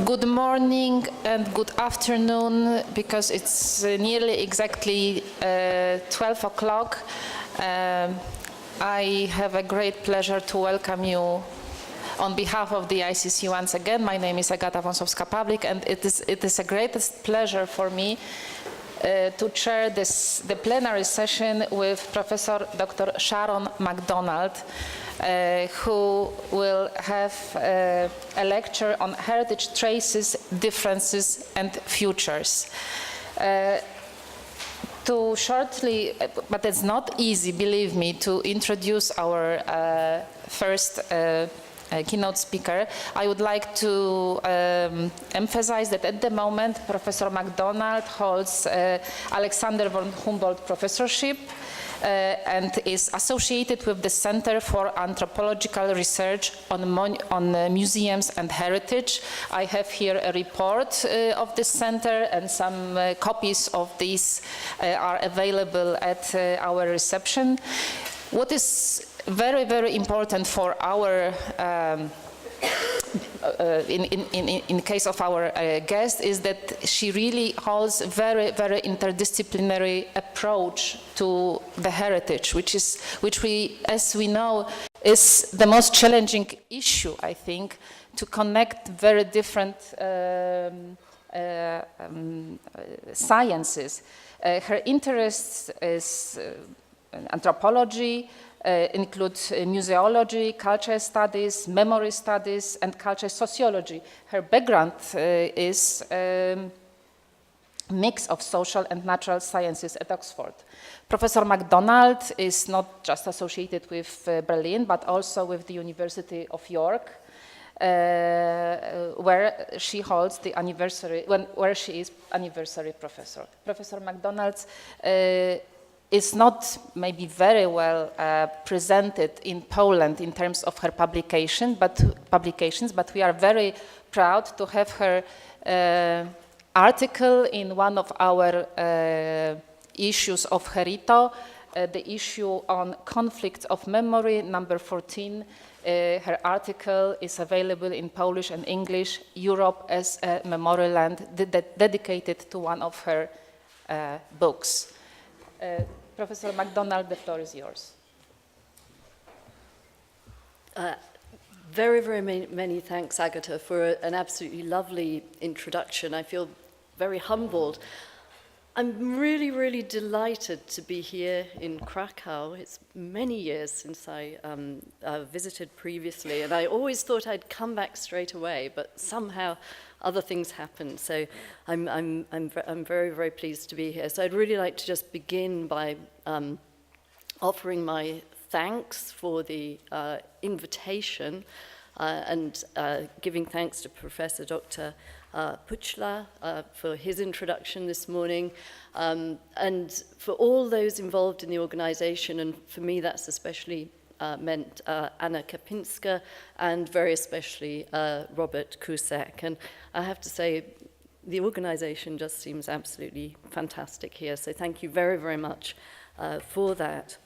Good morning and good afternoon, because it's nearly exactly 12 o'clock. I have a great pleasure to welcome you on behalf of the ICC once again. My name is Agata, Wąsowska-Pawlik, and it is a greatest pleasure for me to chair the plenary session with Professor Dr. Sharon Macdonald, who will have a lecture on heritage traces, differences, and futures. To shortly, but it's not easy, believe me, to introduce our first keynote speaker, I would like to emphasize that at the moment Professor Macdonald holds Alexander von Humboldt Professorship and is associated with the Center for Anthropological Research on Museums and Heritage. I have here a report of this center, and some copies of these are available at our reception. What is very, very important for our in case of our guest is that she really holds a very, very interdisciplinary approach to the heritage, which we, as we know, is the most challenging issue, I think, to connect very different sciences. Her interest is anthropology, includes museology, cultural studies, memory studies, and cultural sociology. Her background is a mix of social and natural sciences at Oxford. Professor Macdonald is not just associated with Berlin, but also with the University of York, where she holds the anniversary, where she is anniversary professor. Professor Macdonald is not maybe very well presented in Poland in terms of her publications, but we are very proud to have her article in one of our issues of Herito, the issue on conflicts of memory, number 14. Her article is available in Polish and English, Europe as a Memory Land, dedicated to one of her books. Professor Macdonald, the floor is yours. Very, very many thanks, Agata, for an absolutely lovely introduction. I feel very humbled. I'm really, really delighted to be here in Krakow. It's many years since I visited previously, and I always thought I'd come back straight away, but somehow other things happened. So I'm very, very pleased to be here. So I'd really like to just begin by offering my thanks for the invitation and giving thanks to Professor Dr. Puchla for his introduction this morning, and for all those involved in the organization, and for me that's especially meant Anna Kapinska, and very especially Robert Kusek. And I have to say, the organization just seems absolutely fantastic here, so thank you very, very much for that.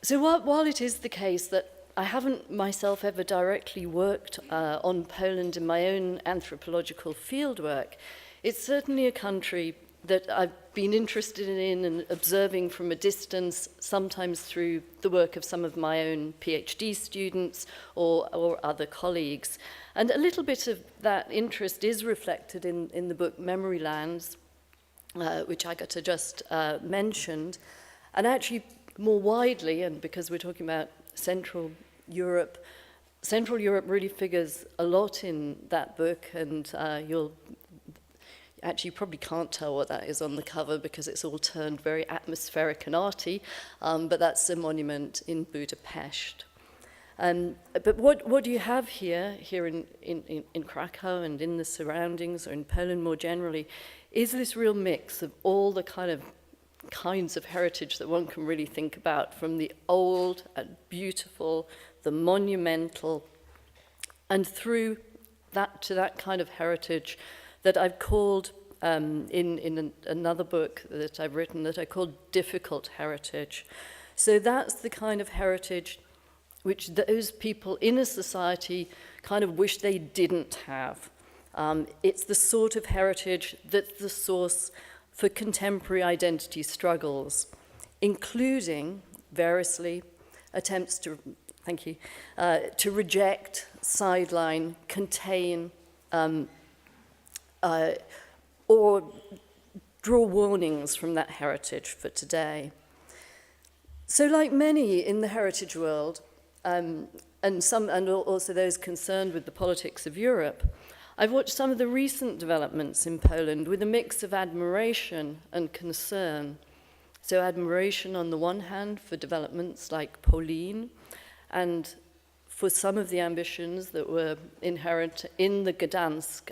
So while it is the case that I haven't myself ever directly worked on Poland in my own anthropological fieldwork, it's certainly a country that I've been interested in and observing from a distance, sometimes through the work of some of my own PhD students or other colleagues. And a little bit of that interest is reflected in the book Memory Lands, which Agata just mentioned. And actually, more widely, and because we're talking about Central Europe really figures a lot in that book, and you probably can't tell what that is on the cover because it's all turned very atmospheric and arty, but that's a monument in Budapest. But what do you have here in Krakow and in the surroundings, or in Poland more generally, is this real mix of all the kinds of heritage that one can really think about, from the old and beautiful, the monumental, and through that to that kind of heritage that I've called in another book that I've written that I called difficult heritage. So that's the kind of heritage which those people in a society kind of wish they didn't have. It's the sort of heritage that's the source for contemporary identity struggles, including, variously, attempts to, to reject, sideline, contain, or draw warnings from that heritage for today. So like many in the heritage world, and also those concerned with the politics of Europe, I've watched some of the recent developments in Poland with a mix of admiration and concern. So admiration on the one hand for developments like Polin, and for some of the ambitions that were inherent in the Gdansk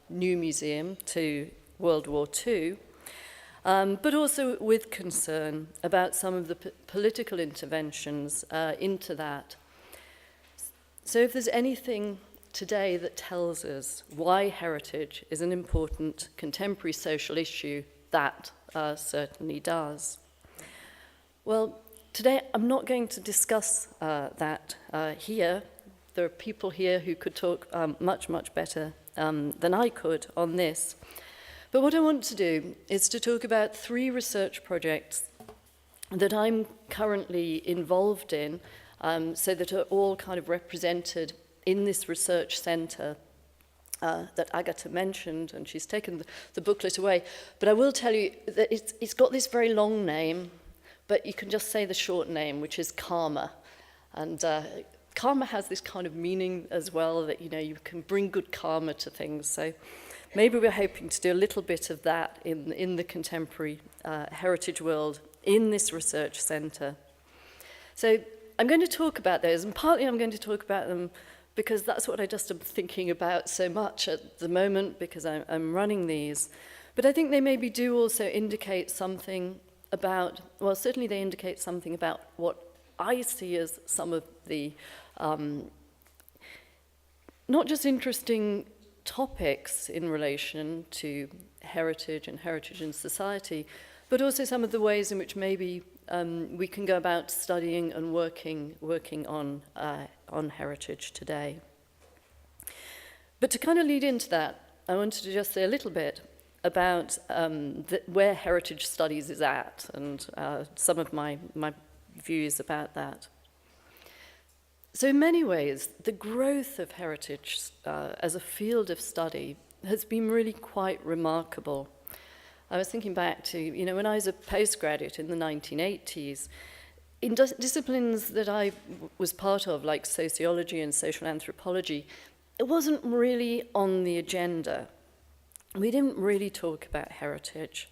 new museum to World War II, but also with concern about some of the political interventions into that. So if there's anything today that tells us why heritage is an important contemporary social issue, that certainly does. Well, today I'm not going to discuss that here. There are people here who could talk much, much better than I could on this. But what I want to do is to talk about 3 research projects that I'm currently involved in, so that are all kind of represented in this research centre that Agata mentioned, and she's taken the booklet away. But I will tell you that it's got this very long name, but you can just say the short name, which is karma. And karma has this kind of meaning as well, that, you know, you can bring good karma to things. So maybe we're hoping to do a little bit of that in the contemporary heritage world in this research centre. So I'm going to talk about those, and partly I'm going to talk about them because that's what I just am thinking about so much at the moment, because I'm running these. But I think they maybe do also indicate something about, well, certainly they indicate something about what I see as some of the not just interesting topics in relation to heritage and heritage in society, but also some of the ways in which maybe we can go about studying and working on heritage today. But to kind of lead into that, I wanted to just say a little bit about where heritage studies is at, and some of my views about that. So in many ways, the growth of heritage as a field of study has been really quite remarkable. I was thinking back to, you know, when I was a postgraduate in the 1980s, in disciplines that I was part of, like sociology and social anthropology, it wasn't really on the agenda. We didn't really talk about heritage.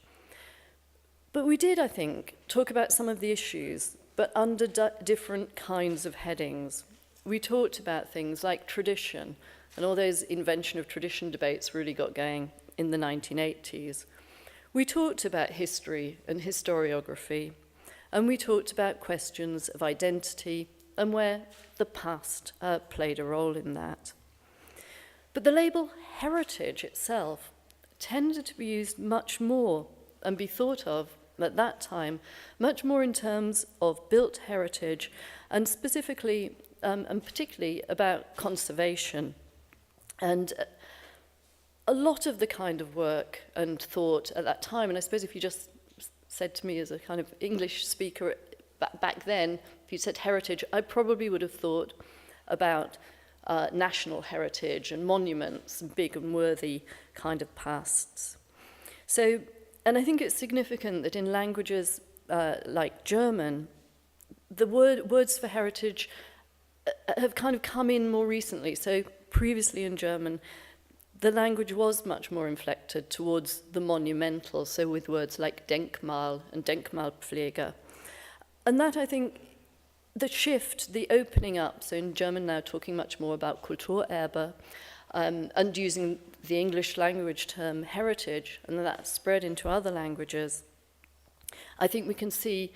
But we did, I think, talk about some of the issues, but under different kinds of headings. We talked about things like tradition, and all those invention of tradition debates really got going in the 1980s. We talked about history and historiography, and we talked about questions of identity and where the past played a role in that. But the label heritage itself tended to be used much more and be thought of at that time much more in terms of built heritage, and specifically and particularly about conservation. And a lot of the kind of work and thought at that time, and I suppose if you just said to me as a kind of English speaker back then, if you said heritage, I probably would have thought about national heritage and monuments and big and worthy kind of pasts. So, and I think it's significant that in languages like German, the words for heritage have kind of come in more recently. So previously in German, the language was much more inflected towards the monumental, so with words like Denkmal and Denkmalpflege. And that, I think, the shift, the opening up, so in German now talking much more about Kulturerbe, and using the English language term heritage, and that spread into other languages, I think we can see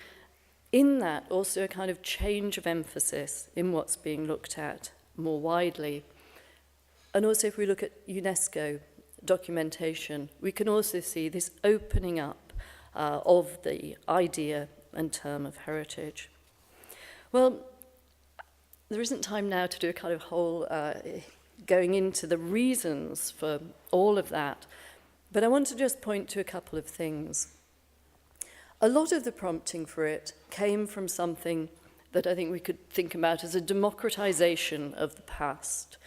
in that also a kind of change of emphasis in what's being looked at more widely. And also if we look at UNESCO documentation, we can also see this opening up of the idea and term of heritage. Well, there isn't time now to do a kind of whole going into the reasons for all of that, but I want to just point to a couple of things. A lot of the prompting for it came from something that I think we could think about as a democratization of the past,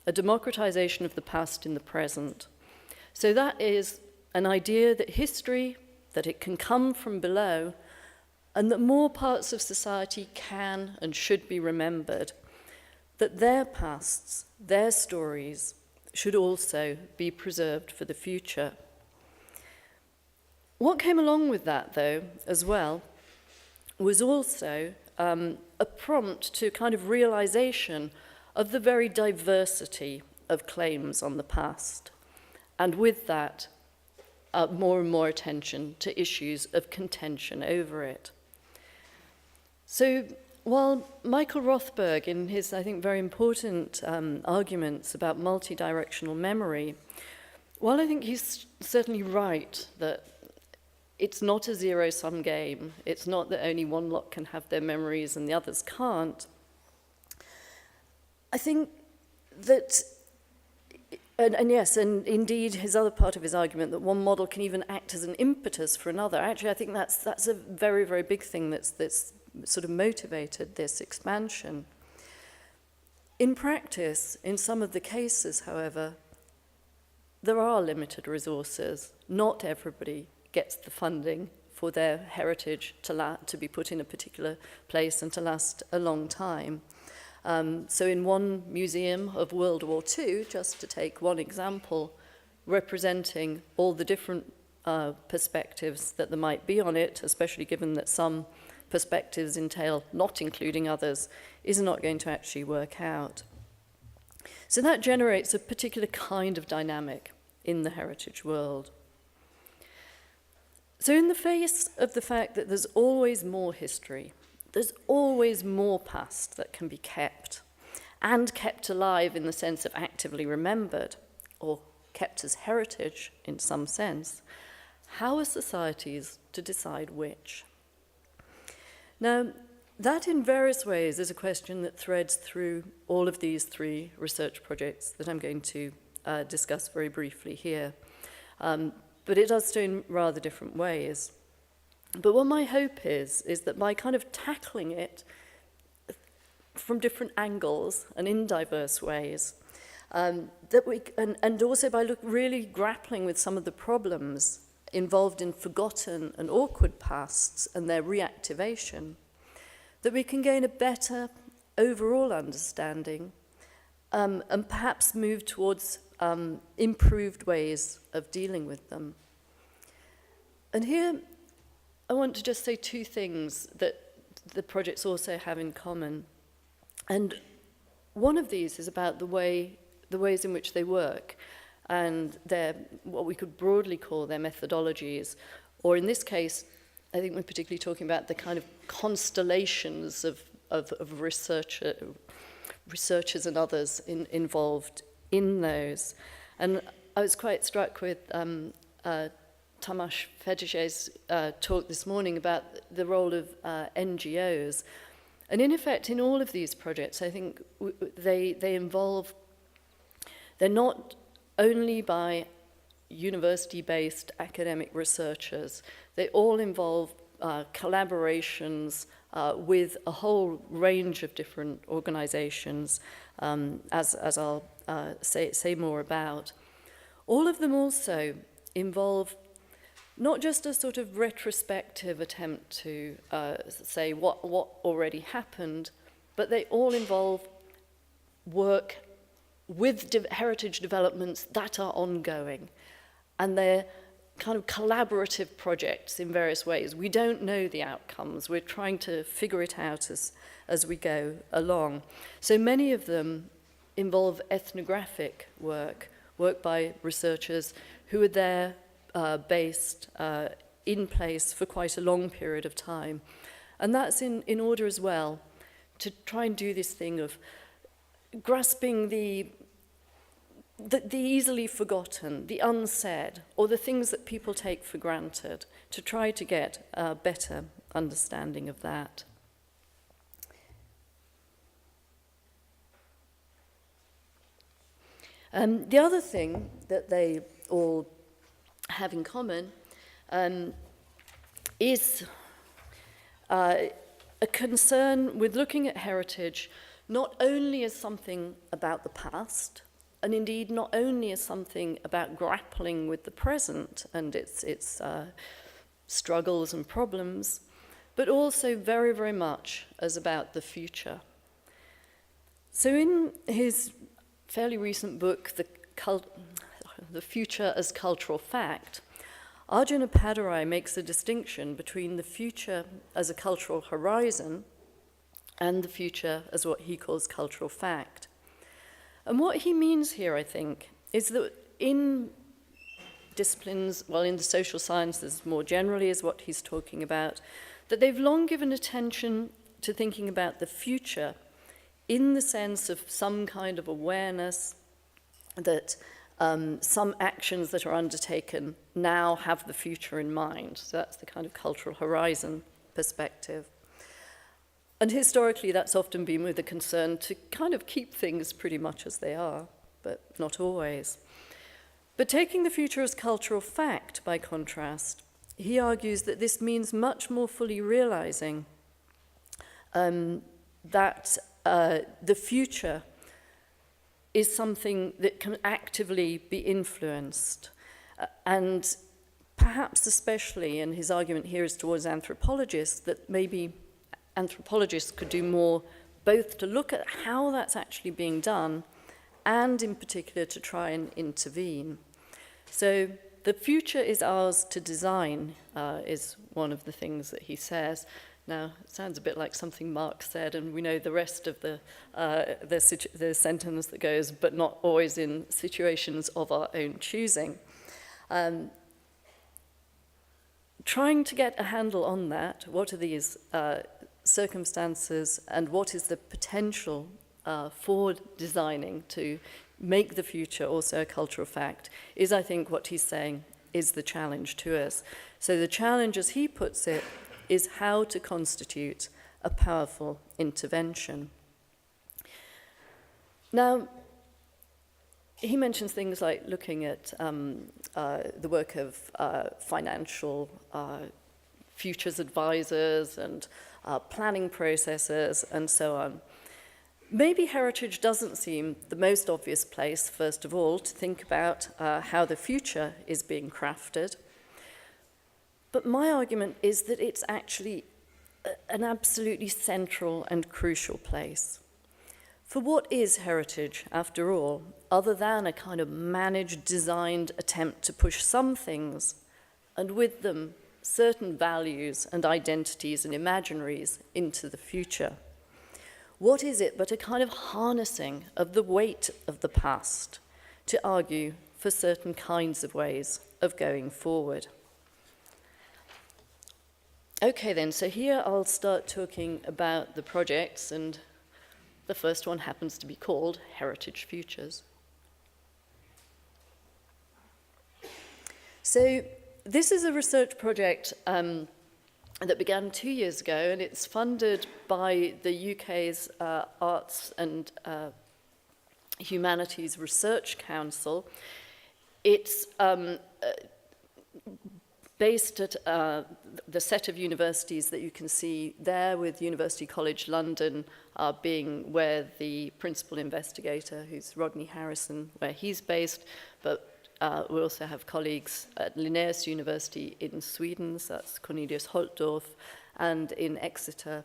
a democratization of the past in the present. So that is an idea that history, that it can come from below, and that more parts of society can and should be remembered, that their pasts, their stories, should also be preserved for the future. What came along with that, though, as well, was also a prompt to kind of realization of the very diversity of claims on the past, and with that, more and more attention to issues of contention over it. So while Michael Rothberg, in his, I think, very important arguments about multi-directional memory, while I think he's certainly right that it's not a zero-sum game, it's not that only one lot can have their memories and the others can't, I think that, and yes, and indeed his other part of his argument that one model can even act as an impetus for another, actually I think that's a very, very big thing that's sort of motivated this expansion. In practice, in some of the cases, however, there are limited resources. Not everybody gets the funding for their heritage to be put in a particular place and to last a long time. So in one museum of World War II, just to take one example, representing all the different perspectives that there might be on it, especially given that some perspectives entail not including others, is not going to actually work out. So that generates a particular kind of dynamic in the heritage world. So in the face of the fact that there's always more history, there's always more past that can be kept, and kept alive in the sense of actively remembered, or kept as heritage in some sense, how are societies to decide which? Now, that in various ways is a question that threads through all of these three research projects that I'm going to discuss very briefly here. But it does so in rather different ways. But what my hope is that by kind of tackling it from different angles and in diverse ways, that we, and also by really grappling with some of the problems involved in forgotten and awkward pasts and their reactivation, that we can gain a better overall understanding and perhaps move towards improved ways of dealing with them. And here I want to just say two things that the projects also have in common. And one of these is about the ways in which they work and their, what we could broadly call their methodologies, or in this case, I think we're particularly talking about the kind of constellations of researchers and others involved in those. And I was quite struck with Tamas Fedezsé's talk this morning about the role of NGOs. And in effect, in all of these projects, I think they involve, they're not only by university-based academic researchers, they all involve collaborations with a whole range of different organizations, as I'll say more about. All of them also involve not just a sort of retrospective attempt to say what already happened, but they all involve work with heritage developments that are ongoing. And they're kind of collaborative projects in various ways. We don't know the outcomes. We're trying to figure it out as we go along. So many of them involve ethnographic work by researchers who are there based in place for quite a long period of time. And that's in order as well to try and do this thing of grasping the easily forgotten, the unsaid, or the things that people take for granted, to try to get a better understanding of that. The other thing that they all have in common is a concern with looking at heritage not only as something about the past, and indeed not only as something about grappling with the present and its struggles and problems, but also very, very much as about the future. So in his fairly recent book, The Future as Cultural Fact, Arjuna Padarai makes a distinction between the future as a cultural horizon and the future as what he calls cultural fact. And what he means here, I think, is that in disciplines, well, in the social sciences more generally is what he's talking about, that they've long given attention to thinking about the future in the sense of some kind of awareness that some actions that are undertaken now have the future in mind. So that's the kind of cultural horizon perspective. And historically, that's often been with a concern to kind of keep things pretty much as they are, but not always. But taking the future as cultural fact, by contrast, he argues that this means much more fully realizing that the future is something that can actively be influenced. And perhaps especially, and his argument here is towards anthropologists, that maybe anthropologists could do more both to look at how that's actually being done and in particular to try and intervene. So the future is ours to design, is one of the things that he says. Now, it sounds a bit like something Marx said, and we know the rest of the sentence that goes, but not always in situations of our own choosing. Trying to get a handle on that, what are these circumstances and what is the potential for designing to make the future also a cultural fact, is, I think, what he's saying is the challenge to us. So the challenge, as he puts it, is how to constitute a powerful intervention. Now, he mentions things like looking at the work of financial futures advisors and planning processes and so on. Maybe heritage doesn't seem the most obvious place, first of all, to think about how the future is being crafted. But my argument is that it's actually an absolutely central and crucial place. For what is heritage, after all, other than a kind of managed, designed attempt to push some things, and with them certain values and identities and imaginaries into the future? What is it but a kind of harnessing of the weight of the past to argue for certain kinds of ways of going forward? Okay then, so here I'll start talking about the projects, and the first one happens to be called Heritage Futures. So this is a research project that began 2 years ago, and it's funded by the UK's Arts and Humanities Research Council. It's based at the set of universities that you can see there, with University College London being where the principal investigator, who's Rodney Harrison, where he's based, but we also have colleagues at Linnaeus University in Sweden, so that's Cornelius Holtdorf, and in Exeter,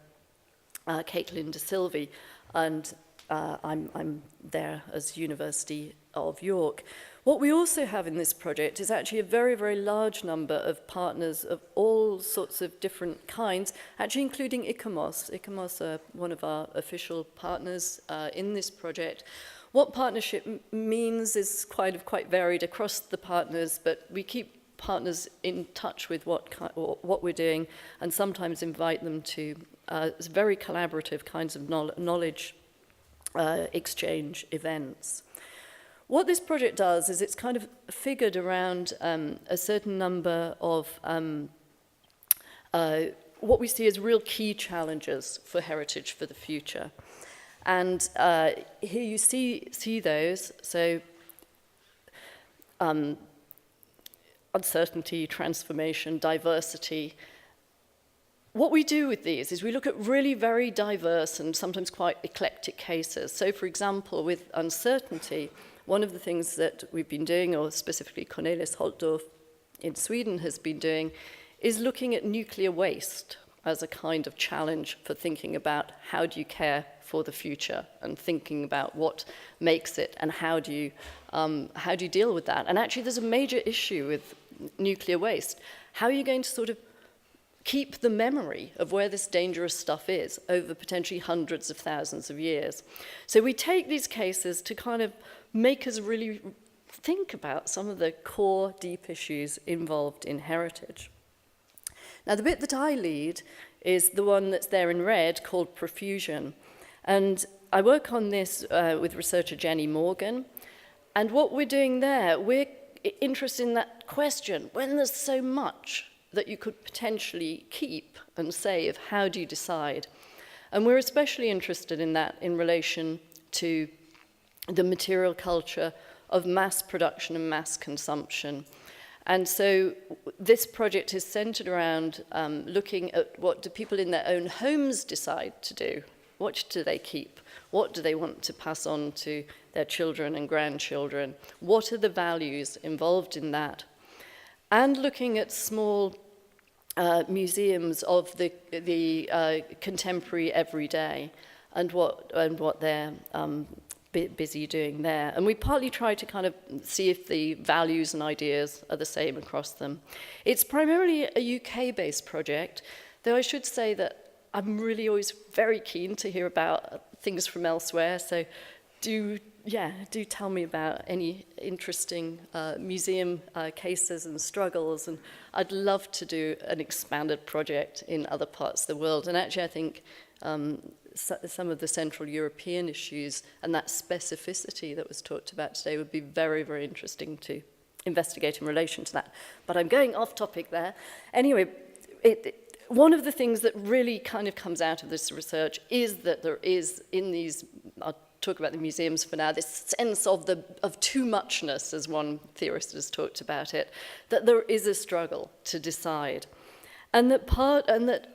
Caitlin de Silvi, and I'm there as University of York. What we also have in this project is actually a very, very large number of partners of all sorts of different kinds, actually including ICOMOS. ICOMOS are one of our official partners in this project. What partnership means is quite varied across the partners, but we keep partners in touch with what we're doing, and sometimes invite them to very collaborative kinds of knowledge exchange events. What this project does is it's kind of figured around a certain number of what we see as real key challenges for heritage for the future. And here you see those. So uncertainty, transformation, diversity. What we do with these is we look at really very diverse and sometimes quite eclectic cases. So, for example, with uncertainty, one of the things that we've been doing, or specifically Cornelis Holtdorf in Sweden has been doing, is looking at nuclear waste as a kind of challenge for thinking about how do you care for the future and thinking about what makes it and how do you deal with that. And actually there's a major issue with nuclear waste. How are you going to sort of keep the memory of where this dangerous stuff is over potentially hundreds of thousands of years? So we take these cases to kind of make us really think about some of the core deep issues involved in heritage. Now, the bit that I lead is the one that's there in red called profusion. And I work on this with researcher Jenny Morgan. And what we're doing there, we're interested in that question, when there's so much that you could potentially keep and save, how do you decide? And we're especially interested in that in relation to the material culture of mass production and mass consumption. And so this project is centered around looking at what do people in their own homes decide to do? What do they keep? What do they want to pass on to their children and grandchildren? What are the values involved in that? And looking at small museums of the contemporary everyday and what they're busy doing there. And we partly try to kind of see if the values and ideas are the same across them. It's primarily a UK-based project, though I should say that I'm really always very keen to hear about things from elsewhere. So do tell me about any interesting museum cases and struggles. And I'd love to do an expanded project in other parts of the world. And actually, I think some of the Central European issues and that specificity that was talked about today would be very, very interesting to investigate in relation to that. But I'm going off topic there. Anyway, one of the things that really kind of comes out of this research is that there is in these, I'll talk about the museums for now, this sense of too muchness, as one theorist has talked about it, that there is a struggle to decide. And that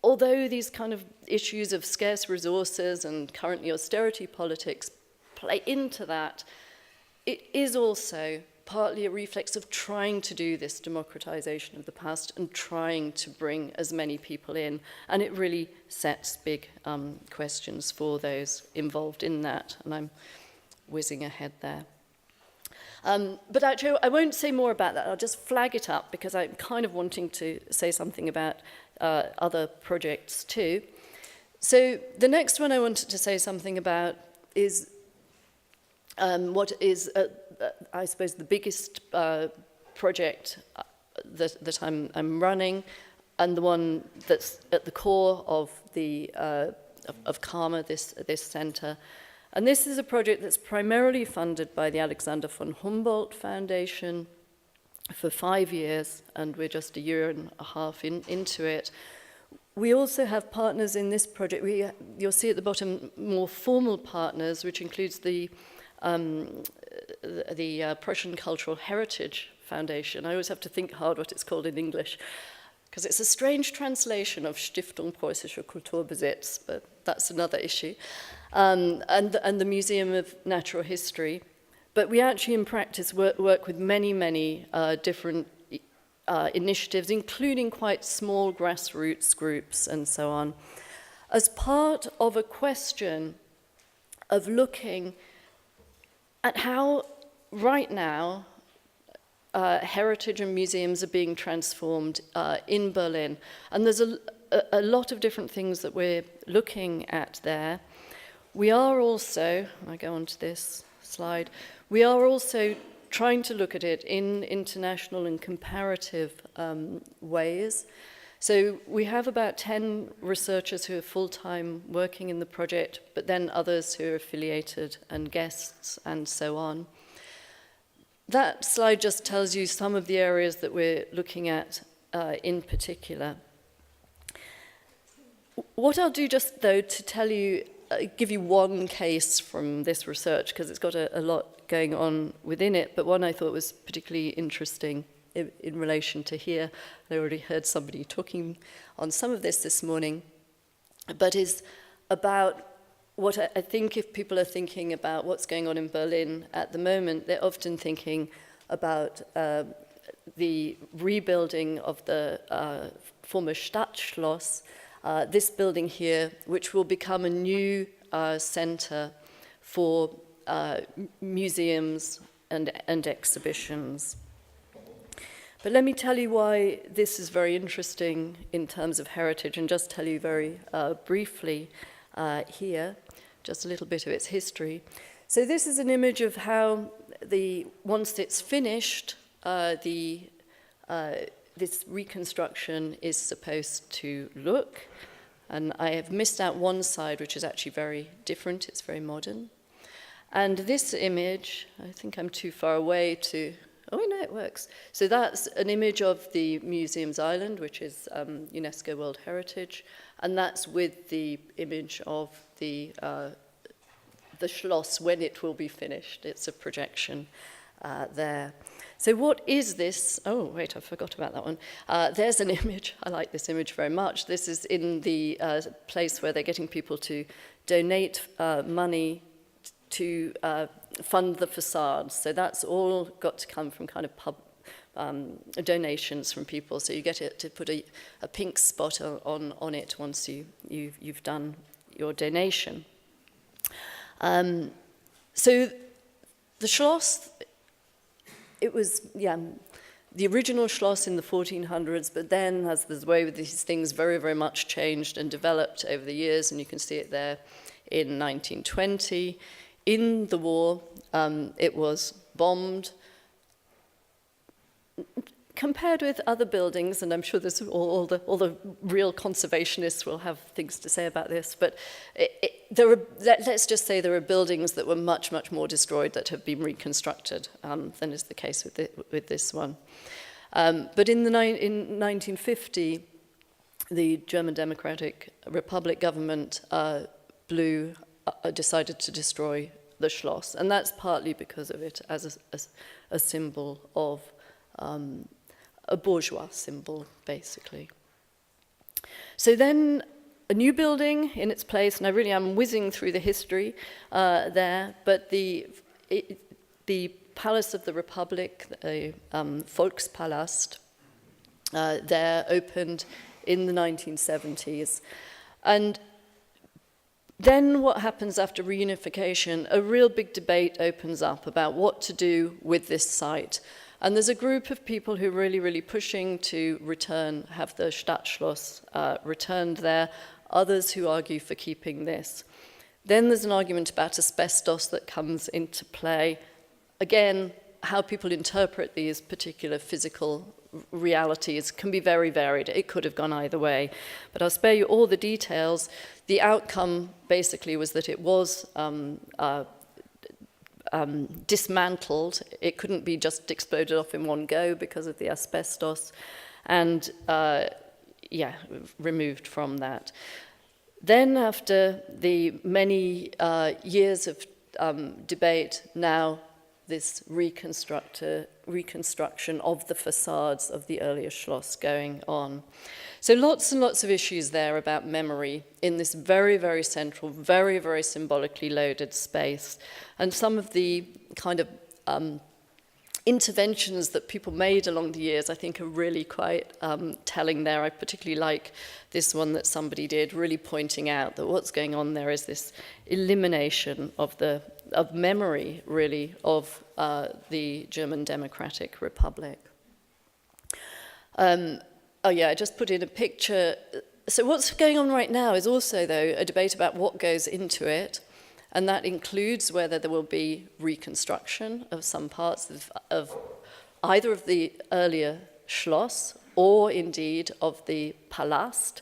although these kind of issues of scarce resources and currently austerity politics play into that, it is also partly a reflex of trying to do this democratization of the past and trying to bring as many people in. And it really sets big questions for those involved in that. And I'm whizzing ahead there. But actually, I won't say more about that. I'll just flag it up because I'm kind of wanting to say something about other projects too. So the next one I wanted to say something about is what is, I suppose, the biggest project that I'm running, and the one that's at the core of the of Karma, this centre. And this is a project that's primarily funded by the Alexander von Humboldt Foundation for 5 years, and we're just a year and a half into it. We also have partners in this project. You'll see at the bottom more formal partners, which includes the Prussian Cultural Heritage Foundation. I always have to think hard what it's called in English, because it's a strange translation of Stiftung Preußischer Kulturbesitz, but that's another issue. And the Museum of Natural History. But we actually, in practice, work with many different initiatives, including quite small grassroots groups and so on, as part of a question of looking at how, right now, heritage and museums are being transformed in Berlin. And there's a lot of different things that we're looking at there. We are also, I go on to this slide, we are also trying to look at it in international and comparative ways. So we have about 10 researchers who are full-time working in the project, but then others who are affiliated and guests and so on. That slide just tells you some of the areas that we're looking at in particular. What I'll do just, though, to tell you, give you one case from this research, because it's got a lot going on within it, but one I thought was particularly interesting in relation to here. I already heard somebody talking on some of this morning, but is about what I think if people are thinking about what's going on in Berlin at the moment, they're often thinking about the rebuilding of the former Stadtschloss, this building here, which will become a new center for museums and exhibitions. But let me tell you why this is very interesting in terms of heritage, and just tell you very briefly here, just a little bit of its history. So this is an image of how once it's finished, this reconstruction is supposed to look. And I have missed out one side, which is actually very different. It's very modern. And this image, I think I'm too far away to, oh no, it works. So that's an image of the Museums Island, which is UNESCO World Heritage. And that's with the image of the Schloss when it will be finished. It's a projection there. So what is this? Oh, wait, I forgot about that one. There's an image. I like this image very much. This is in the place where they're getting people to donate money to fund the facades. So that's all got to come from kind of donations from people. So you get it to put a pink spot on it once you've done your donation. So the Schloss, it was, the original Schloss in the 1400s, but then, as the way with these things very, very much changed and developed over the years, and you can see it there in 1920. In the war, it was bombed. Compared with other buildings, and I'm sure there's all the real conservationists will have things to say about this, but let's just say there are buildings that were much, much more destroyed that have been reconstructed than is the case with this one. But in 1950, the German Democratic Republic government decided to destroy the Schloss, and that's partly because of it as a symbol of a bourgeois symbol, basically. So then a new building in its place, and I really am whizzing through the history there, but the Palace of the Republic, the Volkspalast, there opened in the 1970s. And then what happens after reunification, a real big debate opens up about what to do with this site. And there's a group of people who are really, really pushing to have the Stadtschloss returned there, others who argue for keeping this. Then there's an argument about asbestos that comes into play. Again, how people interpret these particular physical realities can be very varied. It could have gone either way. But I'll spare you all the details. The outcome basically was that it was dismantled. It couldn't be just exploded off in one go because of the asbestos, and removed from that. Then, after the many years of debate, now this reconstruction of the facades of the earlier Schloss going on. So lots and lots of issues there about memory in this very, very central, very, very symbolically loaded space. And some of the kind of interventions that people made along the years, I think, are really quite telling there. I particularly like this one that somebody did, really pointing out that what's going on there is this elimination of memory, really, of the German Democratic Republic. I just put in a picture. So what's going on right now is also, though, a debate about what goes into it, and that includes whether there will be reconstruction of some parts of either of the earlier Schloss or indeed of the Palast,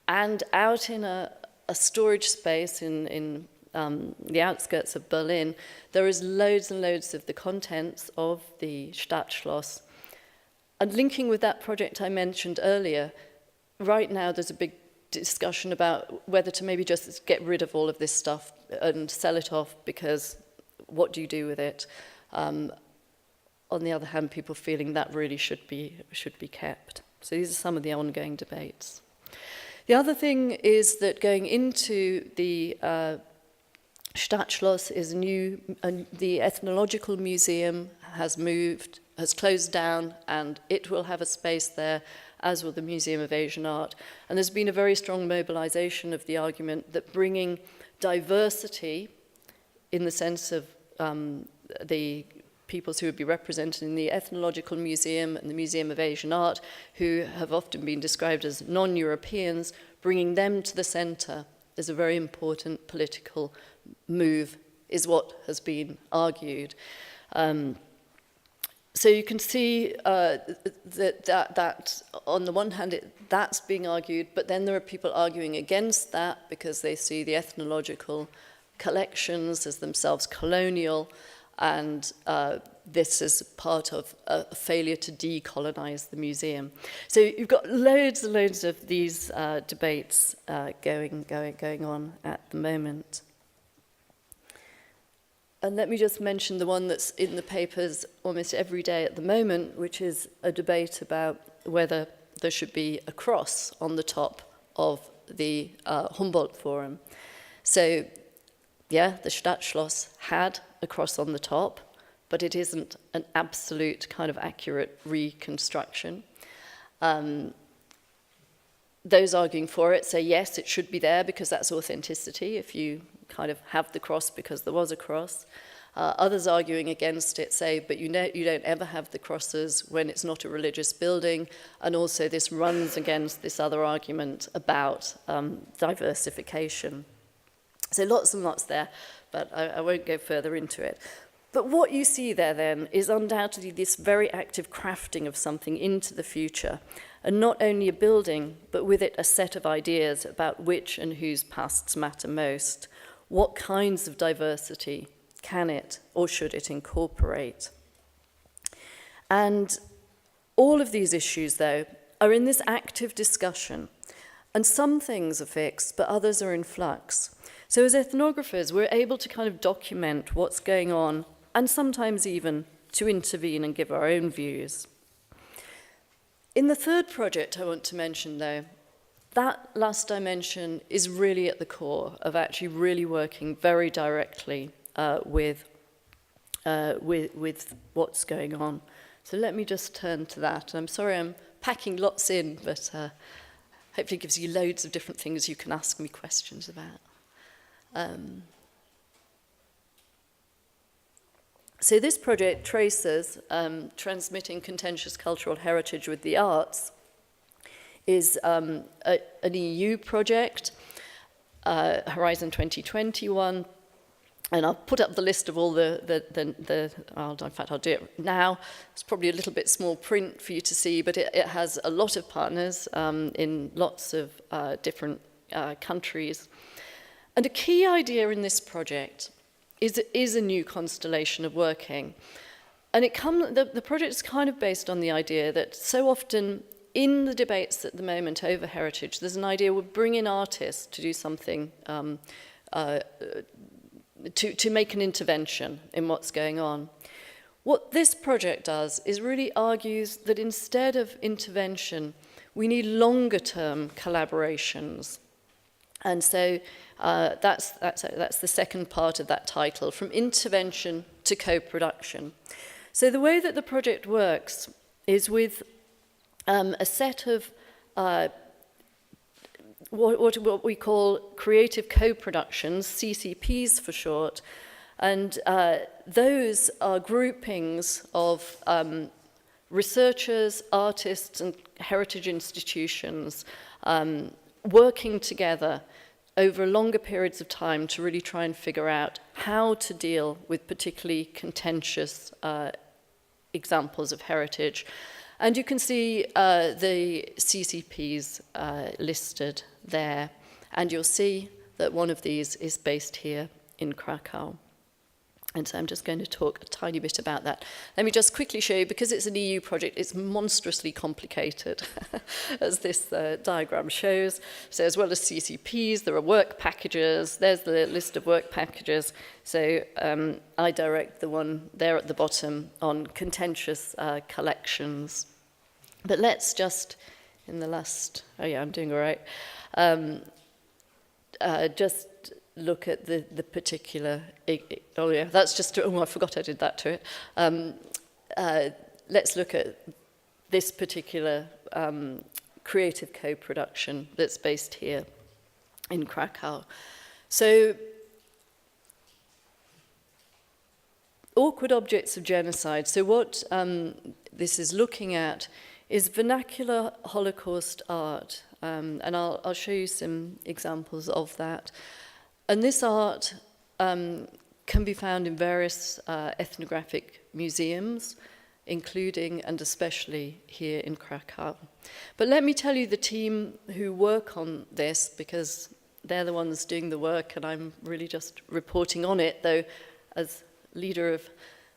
and out in a storage space in the outskirts of Berlin, there is loads and loads of the contents of the Stadtschloss. And linking with that project I mentioned earlier, right now there's a big discussion about whether to maybe just get rid of all of this stuff and sell it off, because what do you do with it? On the other hand, people feeling that really should be kept. So these are some of the ongoing debates. The other thing is that going into the Stadtschloss is new, and the Ethnological Museum has closed down, and it will have a space there, as will the Museum of Asian Art. And there's been a very strong mobilization of the argument that bringing diversity in the sense of the peoples who would be represented in the Ethnological Museum and the Museum of Asian Art, who have often been described as non-Europeans, bringing them to the center is a very important political move, is what has been argued. So you can see that on the one hand, that's being argued, but then there are people arguing against that because they see the ethnological collections as themselves colonial, and this is part of a failure to decolonize the museum. So you've got loads and loads of these debates going on at the moment. And let me just mention the one that's in the papers almost every day at the moment, which is a debate about whether there should be a cross on the top of the Humboldt Forum. So, yeah, the Stadtschloss had a cross on the top, but it isn't an absolute kind of accurate reconstruction. Those arguing for it say, yes, it should be there because that's authenticity, if you kind of have the cross because there was a cross. Others arguing against it say, but you don't ever have the crosses when it's not a religious building, and also this runs against this other argument about diversification. So lots and lots there, but I won't go further into it. But what you see there then is undoubtedly this very active crafting of something into the future, and not only a building, but with it a set of ideas about which and whose pasts matter most. What kinds of diversity can it or should it incorporate? And all of these issues, though, are in this active discussion, and some things are fixed, but others are in flux. So as ethnographers, we're able to kind of document what's going on, and sometimes even to intervene and give our own views. In the third project I want to mention, though, that last dimension is really at the core of actually really working very directly with what's going on. So let me just turn to that. I'm sorry I'm packing lots in, but hopefully it gives you loads of different things you can ask me questions about. So this project traces transmitting contentious cultural heritage with the arts, is an EU project, Horizon 2021, and I'll put up the list of all in fact I'll do it now. It's probably a little bit small print for you to see, but it has a lot of partners in lots of different countries. And a key idea in this project is a new constellation of working. And the project is kind of based on the idea that so often in the debates at the moment over heritage, there's an idea we'll bring in artists to do something, to make an intervention in what's going on. What this project does is really argues that instead of intervention, we need longer-term collaborations. And so that's the second part of that title, from intervention to co-production. So the way that the project works is with a set of what we call creative co-productions, CCPs for short, and those are groupings of researchers, artists, and heritage institutions working together over longer periods of time to really try and figure out how to deal with particularly contentious examples of heritage. And you can see the CCPs listed there, and you'll see that one of these is based here in Krakow. And so I'm just going to talk a tiny bit about that. Let me just quickly show you, because it's an EU project, it's monstrously complicated, as this diagram shows. So as well as CCPs, there are work packages. There's the list of work packages. So I direct the one there at the bottom on contentious collections. But let's just, in the last, oh yeah, I'm doing all right, just look at the particular, oh yeah, that's just, oh, I forgot I did that to it. Let's look at this particular creative co-production that's based here in Krakow. So, awkward objects of genocide. So what this is looking at is vernacular Holocaust art, and I'll show you some examples of that. And this art can be found in various ethnographic museums, including and especially here in Krakow. But let me tell you the team who work on this, because they're the ones doing the work and I'm really just reporting on it, though as leader of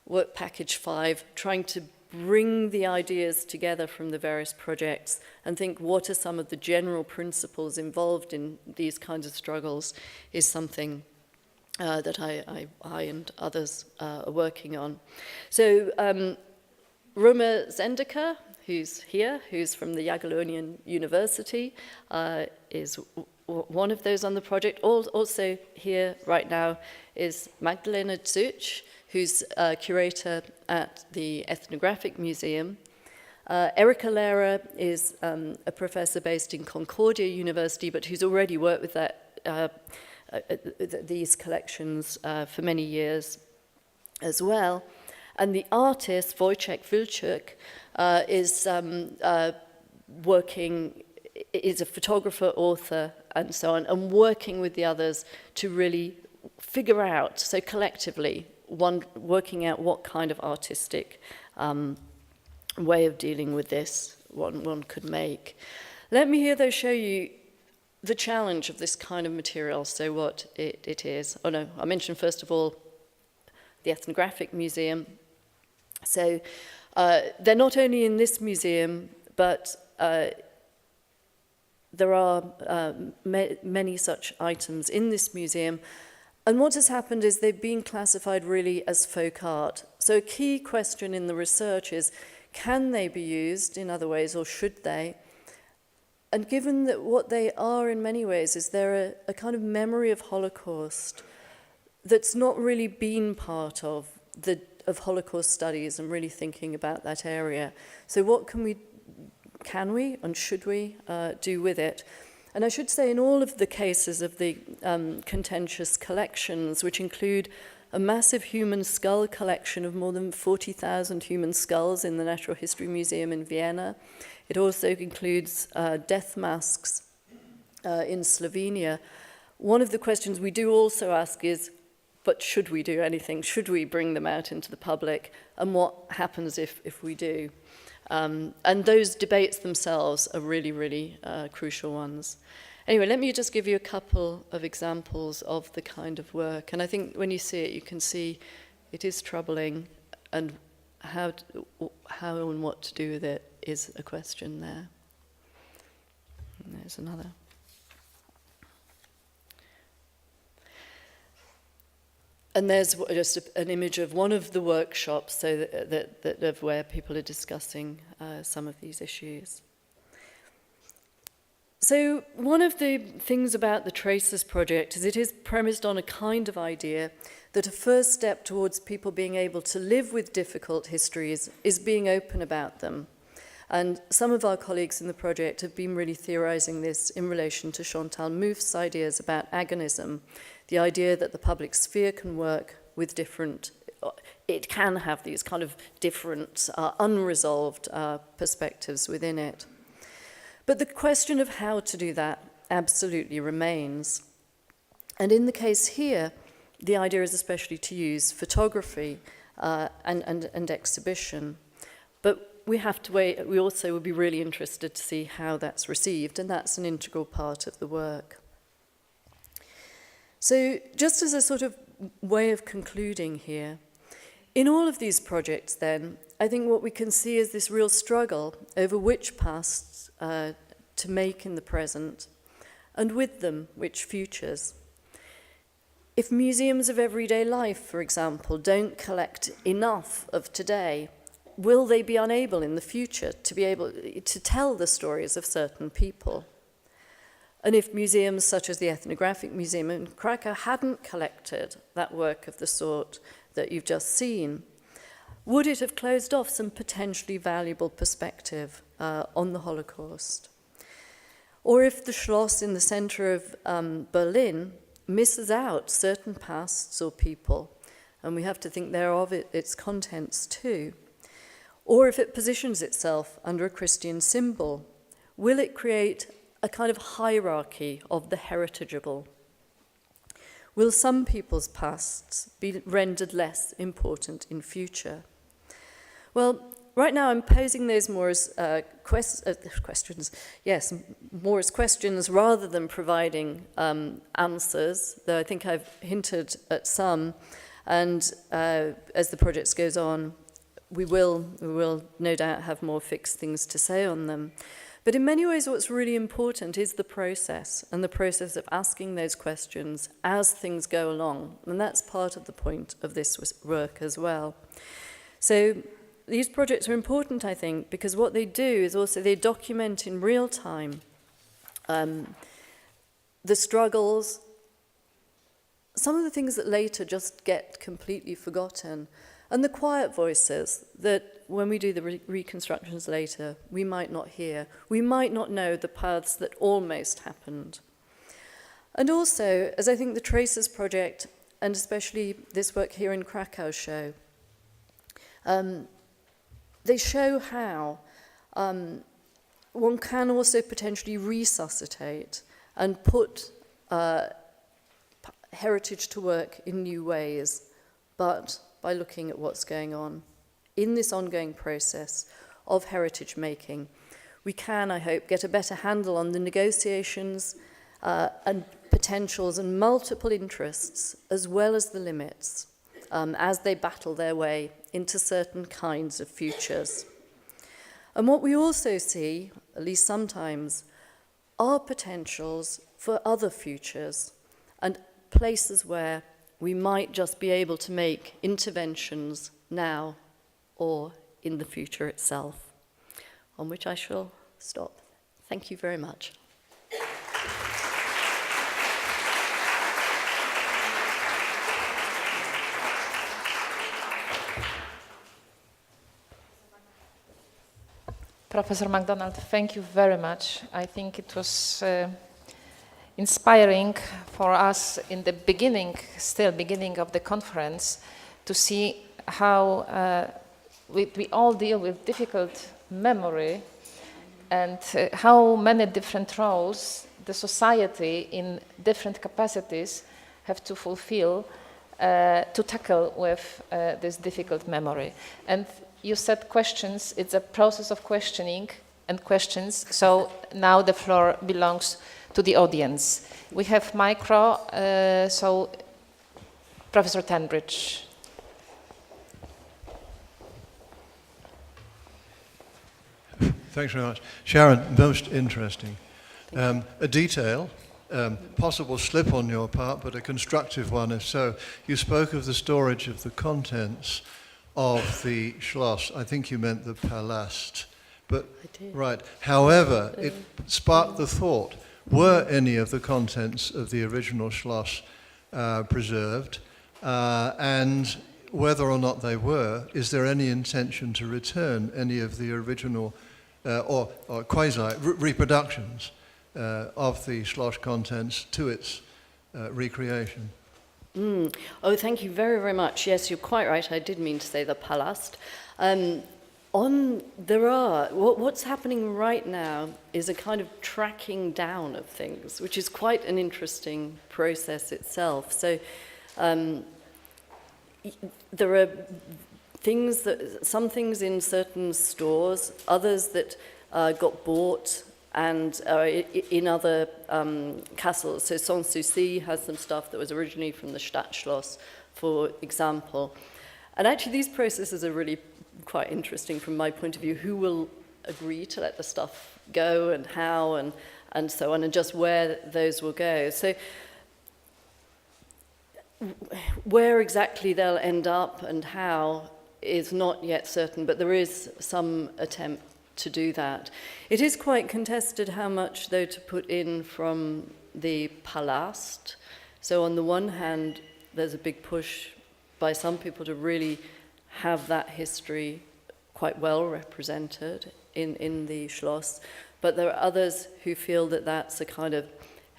Work Package 5, trying to bring the ideas together from the various projects and think what are some of the general principles involved in these kinds of struggles is something that I and others are working on. So Roma Zendika, who's here, who's from the Jagiellonian University, is one of those on the project. Also here right now is Magdalena Zuch, who's a curator at the Ethnographic Museum. Erika Lehrer is a professor based in Concordia University, but who's already worked with these collections for many years as well. And the artist, Wojciech Wilczuk, is is a photographer, author, and so on, and working with the others to really figure out, so collectively, working out what kind of artistic way of dealing with this one could make. Let me here, though, show you the challenge of this kind of material, so what it is. Oh no, I mentioned first of all the Ethnographic Museum. So they're not only in this museum, but there are many such items in this museum. And what has happened is they've been classified really as folk art. So a key question in the research is, can they be used in other ways, or should they? And given that what they are in many ways is they're a kind of memory of Holocaust that's not really been part of Holocaust studies and really thinking about that area. So what can we and should we do with it? And I should say in all of the cases of the contentious collections, which include a massive human skull collection of more than 40,000 human skulls in the Natural History Museum in Vienna. It also includes death masks in Slovenia. One of the questions we do also ask is, but should we do anything? Should we bring them out into the public? And what happens if we do? And those debates themselves are really, really crucial ones. Anyway, let me just give you a couple of examples of the kind of work. And I think when you see it, you can see it is troubling, and how and what to do with it is a question there. And there's another. And there's just an image of one of the workshops, so that of where people are discussing some of these issues. So one of the things about the Traces project is it is premised on a kind of idea that a first step towards people being able to live with difficult histories is being open about them. And some of our colleagues in the project have been really theorizing this in relation to Chantal Mouffe's ideas about agonism, the idea that the public sphere can work with it can have these kind of different, unresolved perspectives within it. But the question of how to do that absolutely remains. And in the case here, the idea is especially to use photography and exhibition. But we have to wait. We also would be really interested to see how that's received, and that's an integral part of the work. So just as a sort of way of concluding here. In all of these projects, then, I think what we can see is this real struggle over which pasts to make in the present, and with them, which futures. If museums of everyday life, for example, don't collect enough of today, will they be unable in the future to be able to tell the stories of certain people? And if museums such as the Ethnographic Museum in Krakow hadn't collected that work of the sort that you've just seen, would it have closed off some potentially valuable perspective on the Holocaust? Or if the Schloss in the center of Berlin misses out certain pasts or people, and we have to think there of its contents too, or if it positions itself under a Christian symbol, will it create a kind of hierarchy of the heritageable? Will some people's pasts be rendered less important in future? Well, right now I'm posing those more as questions, yes, more as questions rather than providing answers, though I think I've hinted at some, and as the project goes on, we will no doubt have more fixed things to say on them. But in many ways, what's really important is the process, and the process of asking those questions as things go along. And that's part of the point of this work as well. So these projects are important, I think, because what they do is also they document in real time the struggles, some of the things that later just get completely forgotten, and the quiet voices that when we do the reconstructions later, we might not hear. We might not know the paths that almost happened. And also, as I think the Tracers Project, and especially this work here in Krakow show, they show how one can also potentially resuscitate and put heritage to work in new ways, but by looking at what's going on in this ongoing process of heritage making. We can, I hope, get a better handle on the negotiations and potentials and multiple interests, as well as the limits, as they battle their way into certain kinds of futures. And what we also see, at least sometimes, are potentials for other futures and places where we might just be able to make interventions now or in the future itself, on which I shall stop. Thank you very much. Professor Macdonald, thank you very much. I think it was inspiring for us in the beginning of the conference to see how we all deal with difficult memory and how many different roles the society in different capacities have to fulfill to tackle with this difficult memory. And you said questions, it's a process of questioning and questions, so now the floor belongs to the audience. We have micro, so Professor Tenbridge. Thanks very much. Sharon, most interesting. A detail, possible slip on your part, but a constructive one if so. You spoke of the storage of the contents of the Schloss. I think you meant the Palast. But, right. However, it sparked the thought, were any of the contents of the original Schloss preserved? And whether or not they were, is there any intention to return any of the original or quasi-reproductions of the Schloss contents to its recreation? Oh, thank you very, very much. Yes, you're quite right. I did mean to say the Palast. What's happening right now is a kind of tracking down of things, which is quite an interesting process itself. So there are some things in certain stores, others that got bought and in other castles. So Sanssouci has some stuff that was originally from the Stadtschloss, for example. And actually these processes are really quite interesting from my point of view. Who will agree to let the stuff go, and how, and so on, and just where those will go. So where exactly they'll end up and how is not yet certain, but there is some attempt to do that. It is quite contested how much, though, to put in from the Palast. So on the one hand, there's a big push by some people to really have that history quite well represented in the Schloss, but there are others who feel that that's a kind of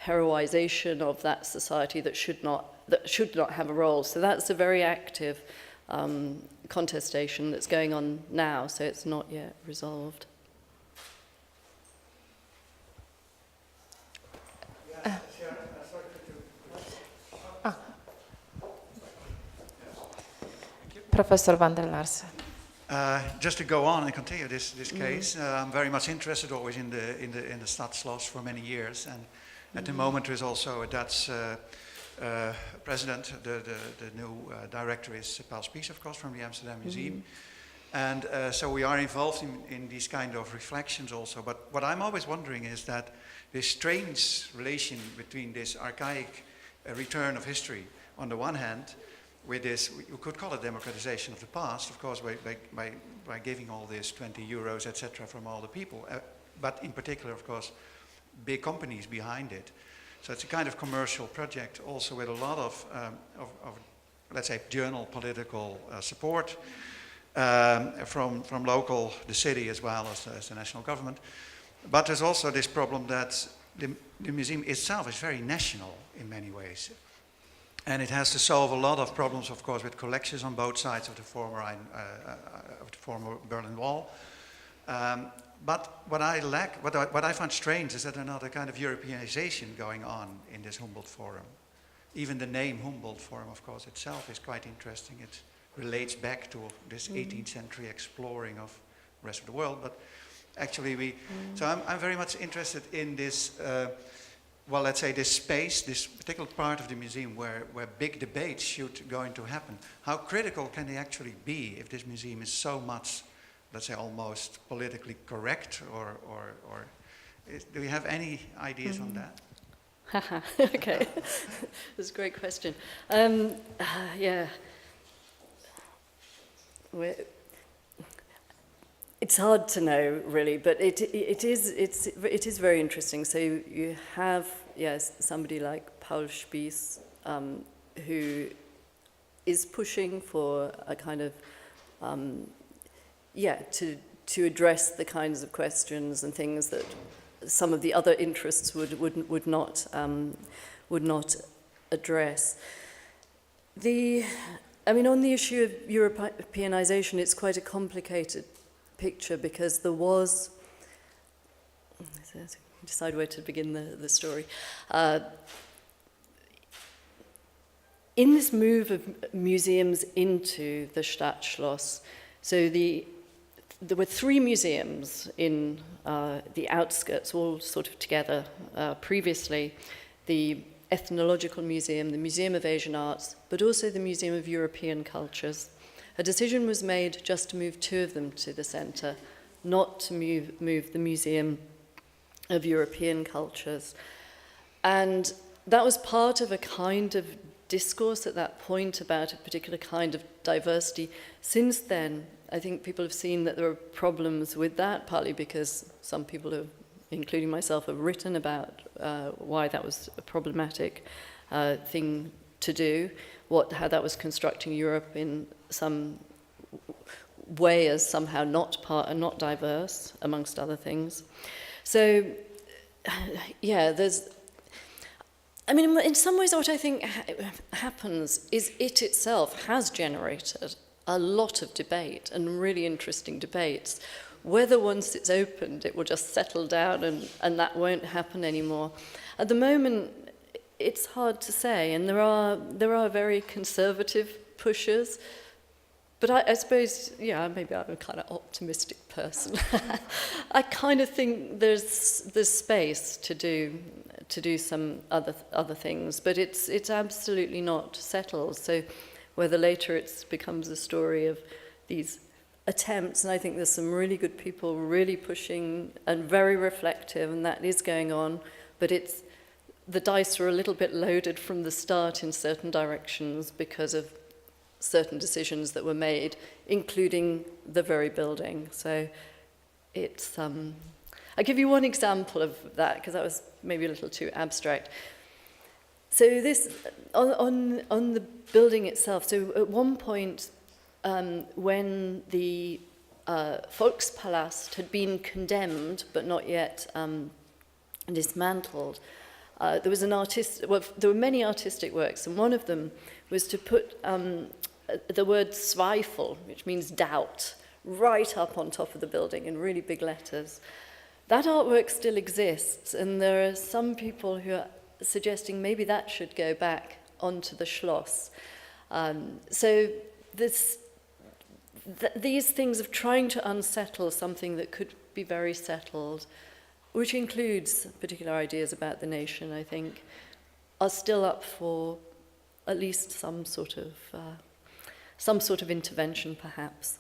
heroization of that society that should not have a role. So that's a very active contestation that's going on now, so it's not yet resolved. Professor van der Larsen. Just to go on and continue this case, I'm very much interested always in the Stadschloss for many years, and at the moment there is also a Dutch president. The new director is Paul Spies, of course, from the Amsterdam Museum, and so we are involved in these kind of reflections also. But what I'm always wondering is that this strange relation between this archaic return of history on the one hand, with this, you could call it democratization of the past, of course, by giving all this 20 euros, etc., from all the people, but in particular, of course, big companies behind it. So it's a kind of commercial project, also with a lot of let's say, journal political support from local, the city, as well as the national government. But there's also this problem that the museum itself is very national in many ways. And it has to solve a lot of problems, of course, with collections on both sides of the former Berlin Wall. But what I find strange is that another kind of Europeanization going on in this Humboldt Forum. Even the name Humboldt Forum, of course, itself is quite interesting. It relates back to this 18th century exploring of the rest of the world. But actually, so I'm very much interested in this. Well, let's say this space, this particular part of the museum where big debates should going to happen. How critical can they actually be if this museum is so much, let's say, almost politically correct, or do you have any ideas on that? Okay, that's a great question. Yeah. It's hard to know, really, but it is very interesting. So you have, yes, somebody like Paul Spies, who is pushing for a kind of, to address the kinds of questions and things that some of the other interests would not address. On the issue of Europeanization, it's quite a complicated picture, because there was, decide where to begin the story. In this move of museums into the Stadtschloss, so there were 3 museums in the outskirts, all sort of together previously. The Ethnological Museum, the Museum of Asian Arts, but also the Museum of European Cultures. A decision was made just to move 2 of them to the centre, not to move the Museum of European Cultures. And that was part of a kind of discourse at that point about a particular kind of diversity. Since then, I think people have seen that there are problems with that, partly because some people have, including myself, have written about why that was a problematic thing to do, how that was constructing Europe in some way as somehow not diverse, amongst other things. So, yeah, in some ways what I think happens is it itself has generated a lot of debate, and really interesting debates. Whether once it's opened it will just settle down and that won't happen anymore. At the moment, it's hard to say, and there are very conservative pushers, But I suppose, yeah, maybe I'm a kind of optimistic person. I kind of think there's space to do some other things, but it's absolutely not settled. So whether later it becomes a story of these attempts, and I think there's some really good people really pushing and very reflective, and that is going on, but the dice are a little bit loaded from the start in certain directions because of certain decisions that were made, including the very building. So it's, I'll give you one example of that, because that was maybe a little too abstract. So this, on the building itself, so at one point, when the Volkspalast had been condemned, but not yet dismantled, there was there were many artistic works, and one of them was to put the word Zweifel, which means doubt, right up on top of the building in really big letters. That artwork still exists, and there are some people who are suggesting maybe that should go back onto the Schloss. So these things of trying to unsettle something that could be very settled, which includes particular ideas about the nation, I think, are still up for at least some sort of intervention, perhaps.